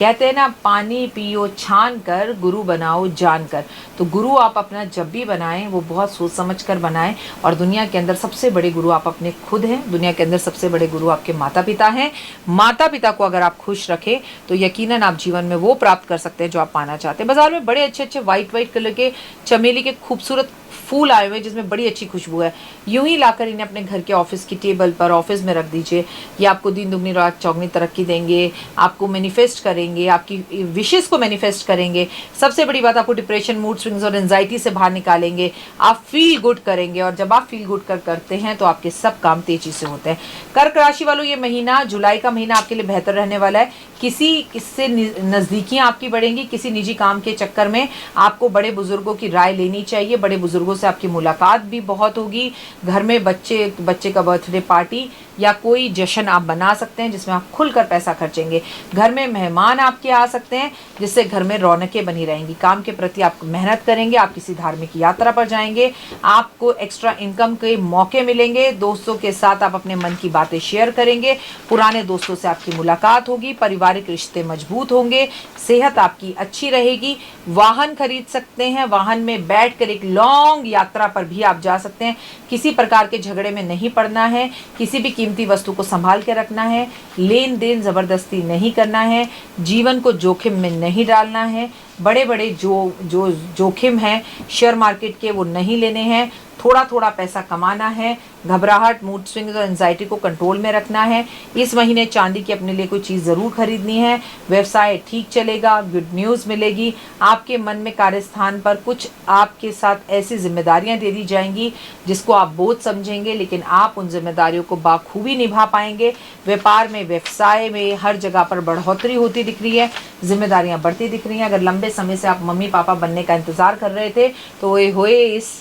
कहते हैं ना, पानी पियो छान कर, गुरु बनाओ जान कर। तो गुरु आप अपना जब भी बनाएं वो बहुत सोच समझ कर बनाएं। और दुनिया के अंदर सबसे बड़े गुरु आप अपने खुद हैं। दुनिया के अंदर सबसे बड़े गुरु आपके माता पिता हैं। माता पिता को अगर आप खुश रखें तो यकीनन आप जीवन में वो प्राप्त कर सकते हैं जो आप पाना चाहते हैं। बाजार में बड़े अच्छे अच्छे वाइट कलर के चमेली के खूबसूरत फूल आए हुए हैं जिसमें बड़ी अच्छी खुशबू है। यूं ही लाकर इन्हें अपने घर के ऑफिस की टेबल पर ऑफिस में रख दीजिए। ये आपको दिन दुगनी रात चौगनी तरक्की देंगे, आपको मैनिफेस्ट करेंगे, आपकी विशेष को मैनिफेस्ट करेंगे। सबसे बड़ी बात, आपको डिप्रेशन, मूड स्विंग्स और एंजाइटी से बाहर निकालेंगे। आप फील गुड करेंगे और जब आप फील गुड करते हैं तो आपके सब काम तेजी से होते हैं। कर्क राशि वालों, ये महीना, जुलाई का महीना आपके लिए बेहतर रहने वाला है। किससे नज़दीकियां आपकी बढ़ेंगी। किसी निजी काम के चक्कर में आपको बड़े बुजुर्गों की राय लेनी चाहिए। बड़े बुजुर्गों से आपकी मुलाकात भी बहुत होगी। घर में बच्चे का बर्थडे पार्टी या कोई जश्न आप बना सकते हैं जिसमें आप खुलकर पैसा खर्चेंगे। घर में मेहमान आपके आ सकते हैं जिससे घर में रौनकें बनी रहेंगी। काम के प्रति आप मेहनत करेंगे। आप किसी धार्मिक यात्रा पर जाएंगे। आपको एक्स्ट्रा इनकम के मौके मिलेंगे। दोस्तों के साथ आप अपने मन की बातें शेयर करेंगे। पुराने दोस्तों से आपकी मुलाकात होगी। पारिवारिक रिश्ते मजबूत होंगे। सेहत आपकी अच्छी रहेगी। वाहन खरीद सकते हैं। वाहन में बैठकर एक लॉन्ग यात्रा पर भी आप जा सकते हैं। किसी प्रकार के झगड़े में नहीं पड़ना है। किसी भी कीमती वस्तु को संभाल के रखना है। लेन देन जबरदस्ती नहीं करना है। जीवन को जोखिम में नहीं डालना है। बड़े बड़े जो जोखिम हैं शेयर मार्केट के, वो नहीं लेने हैं। थोड़ा थोड़ा पैसा कमाना है। घबराहट, मूड स्विंग्स और एंजाइटी को कंट्रोल में रखना है। इस महीने चांदी की अपने लिए कोई चीज़ ज़रूर खरीदनी है। व्यवसाय ठीक चलेगा। गुड न्यूज़ मिलेगी। आपके मन में कार्यस्थान पर कुछ आपके साथ ऐसी जिम्मेदारियां दे दी जाएंगी जिसको आप बोझ समझेंगे, लेकिन आप उन जिम्मेदारियों को बाखूबी निभा पाएंगे। व्यापार में, व्यवसाय में हर जगह पर बढ़ोतरी होती दिख रही है। जिम्मेदारियां बढ़ती दिख रही हैं। अगर लंबे समय से आप मम्मी पापा बनने का इंतज़ार कर रहे थे तो इस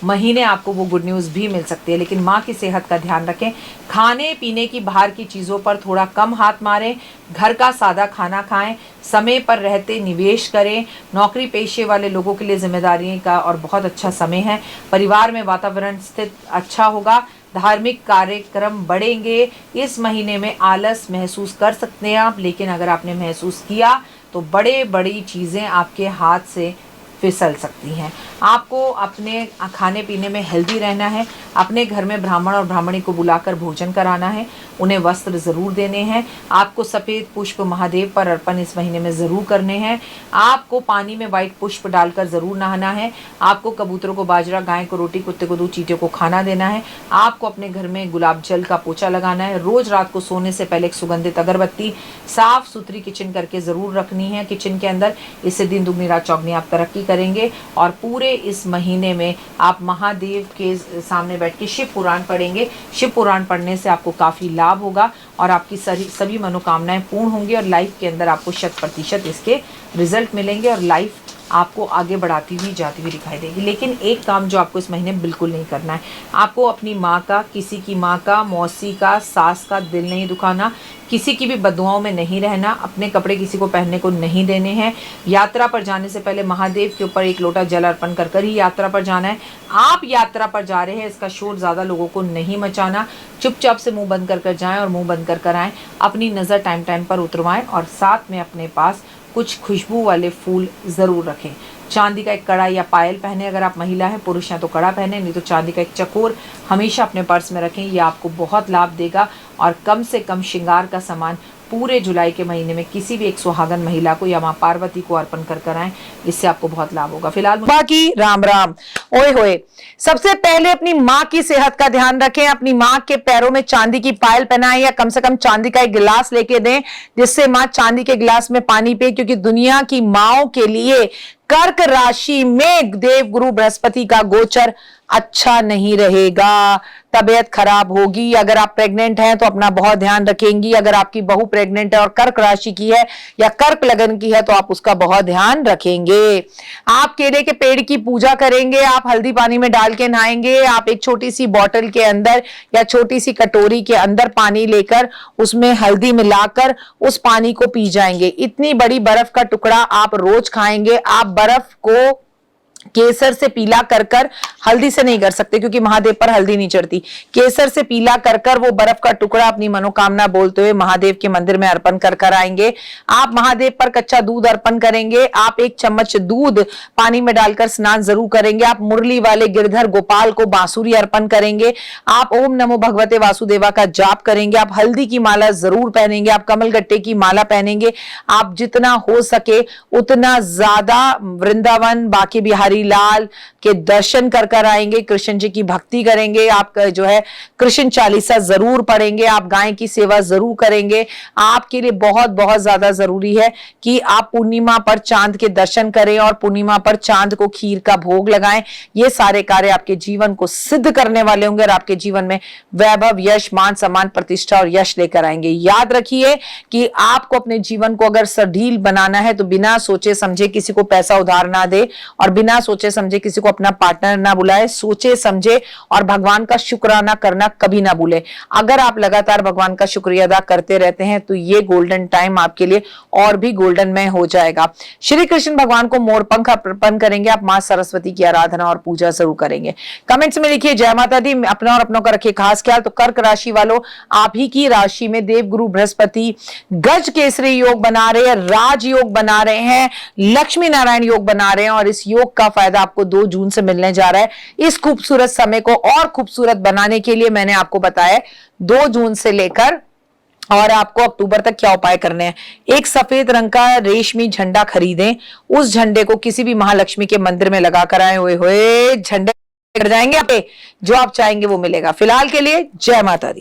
महीने आपको वो गुड न्यूज़ भी मिल सकती है। लेकिन माँ की सेहत का ध्यान रखें। खाने पीने की बाहर की चीज़ों पर थोड़ा कम हाथ मारें। घर का सादा खाना खाएं। समय पर रहते निवेश करें। नौकरी पेशे वाले लोगों के लिए जिम्मेदारियों का और बहुत अच्छा समय है। परिवार में वातावरण स्थित अच्छा होगा। धार्मिक कार्यक्रम बढ़ेंगे। इस महीने में आलस महसूस कर सकते हैं आप, लेकिन अगर आपने महसूस किया तो बड़ी चीज़ें आपके हाथ से फिसल सकती हैं। आपको अपने खाने पीने में हेल्दी रहना है। अपने घर में ब्राह्मण और ब्राह्मणी को बुलाकर भोजन कराना है। उन्हें वस्त्र ज़रूर देने हैं। आपको सफ़ेद पुष्प महादेव पर अर्पण इस महीने में ज़रूर करने हैं। आपको पानी में वाइट पुष्प डालकर ज़रूर नहाना है। आपको कबूतरों को बाजरा, गाय को रोटी, कुत्ते को दूध, चींटियों को खाना देना है। आपको अपने घर में गुलाब जल का पोछा लगाना है। रोज़ रात को सोने से पहले एक सुगंधित अगरबत्ती, साफ़ सुथरी किचन करके ज़रूर रखनी है किचन के अंदर। इससे दिन दुगनी रात चौगनी आप तरक्की करेंगे। और पूरे इस महीने में आप महादेव के सामने बैठ के शिव पुराण पढ़ेंगे। शिव पुराण पढ़ने से आपको काफ़ी लाभ होगा और आपकी सभी मनोकामनाएं पूर्ण होंगी और लाइफ के अंदर आपको 100% इसके रिजल्ट मिलेंगे और लाइफ आपको आगे बढ़ाती हुई जाती हुई दिखाई देगी। लेकिन एक काम जो आपको इस महीने बिल्कुल नहीं करना है, आपको अपनी माँ का, किसी की माँ का, मौसी का, सास का दिल नहीं दुखाना। किसी की भी बदुआओं में नहीं रहना। अपने कपड़े किसी को पहनने को नहीं देने हैं। यात्रा पर जाने से पहले महादेव के ऊपर एक लोटा जल अर्पण कर ही यात्रा पर जाना है। आप यात्रा पर जा रहे हैं, इसका शोर ज़्यादा लोगों को नहीं मचाना। चुपचाप से मुंह बंद कर जाएं और मुंह बंद कर आएँ। अपनी नज़र टाइम पर उतरवाएं और साथ में अपने पास कुछ खुशबू वाले फूल ज़रूर रखें। चांदी का एक कड़ा या पायल पहने अगर आप महिला हैं। पुरुष हैं तो कड़ा पहने, नहीं तो चांदी का एक चकोर हमेशा अपने पर्स में रखें। ये आपको बहुत लाभ देगा। और कम से कम श्रृंगार का सामान पूरे जुलाई के महीने में किसी भी एक सुहागन महिला को या माँ पार्वती को अर्पण कर आएं। इससे आपको बहुत लाभ होगा। फिलहाल बाकी राम राम। ओए होए, सबसे पहले अपनी माँ की सेहत का ध्यान रखें। अपनी माँ के पैरों में चांदी की पायल पहनाएं या कम से कम चांदी का एक गिलास लेके दें जिससे माँ चांदी के गिलास में पानी पिए, क्योंकि दुनिया की माँओं के लिए कर्क राशि में देव गुरु बृहस्पति का गोचर अच्छा नहीं रहेगा। तबीयत खराब होगी। अगर आप प्रेग्नेंट हैं तो अपना बहुत ध्यान रखेंगी। अगर आपकी बहू प्रेग्नेंट है और कर्क राशि की है या कर्क लगन की है तो आप उसका बहुत ध्यान रखेंगे। आप केले के पेड़ की पूजा करेंगे। आप हल्दी पानी में डाल के नहाएंगे। आप एक छोटी सी बॉटल के अंदर या छोटी सी कटोरी के अंदर पानी लेकर उसमें हल्दी मिलाकर उस पानी को पी जाएंगे। इतनी बड़ी बर्फ का टुकड़ा आप रोज खाएंगे। आप बर्फ को केसर से पीला कर कर, हल्दी से नहीं कर सकते क्योंकि महादेव पर हल्दी नहीं चढ़ती, केसर से पीला कर कर वो बर्फ का टुकड़ा अपनी मनोकामना बोलते हुए महादेव के मंदिर में अर्पण कर कर आएंगे। आप महादेव पर कच्चा दूध अर्पण करेंगे। आप 1 चम्मच दूध पानी में डालकर स्नान जरूर करेंगे। आप मुरली वाले गिरधर गोपाल को बांसुरी अर्पण करेंगे। आप ओम नमो भगवते वासुदेवा का जाप करेंगे। आप हल्दी की माला जरूर पहनेंगे। आप कमलगट्टे की माला पहनेंगे। आप जितना हो सके उतना ज्यादा वृंदावन बांके बिहारी लाल के दर्शन कर कर आएंगे। कृष्ण जी की भक्ति करेंगे। आप जो है कृष्ण चालीसा जरूर पढ़ेंगे। आप गाय की सेवा जरूर करेंगे। आपके लिए बहुत बहुत ज्यादा जरूरी है कि आप पूर्णिमा पर चांद के दर्शन करें और पूर्णिमा पर चांद को खीर का भोग लगाएं। ये सारे कार्य आपके जीवन को सिद्ध करने वाले होंगे और आपके जीवन में वैभव, यश, मान, सम्मान, प्रतिष्ठा और यश लेकर आएंगे। याद रखिए कि आपको अपने जीवन को अगर सढील बनाना है तो बिना सोचे समझे किसी को पैसा उधार ना दे और बिना सोचे समझे किसी को अपना पार्टनर ना बुलाए। सोचे समझे और भगवान का शुक्राना करना कभी ना भूले। अगर आप लगातार भगवान का शुक्रिया अदा करते रहते हैं तो ये गोल्डन टाइम आपके लिए और भी गोल्डनमय हो जाएगा। श्री कृष्ण भगवान को मोरपंख अर्पण करेंगे। आप मां सरस्वती की आराधना और पूजा जरूर करेंगे। कमेंट्स में लिखिए जय माता दी। अपना और अपनों का रखिए खास ख्याल। तो कर्क राशि वालों, आप ही की राशि में देव गुरु बृहस्पति गज केसरी योग बना रहे हैं, राज योग बना रहे हैं, लक्ष्मी नारायण योग बना रहे हैं और इस योग का फायदा आपको 2 जून से मिलने जा रहा है। इस खूबसूरत समय को और खूबसूरत बनाने के लिए मैंने आपको बताया 2 जून से लेकर और आपको अक्टूबर तक क्या उपाय करने हैं। एक सफेद रंग का रेशमी झंडा खरीदें। उस झंडे को किसी भी महालक्ष्मी के मंदिर में लगाकर आए हुए झंडे कर जाएंगे। आप जो आप चाहेंगे वो मिलेगा। फिलहाल के लिए जय माता दी।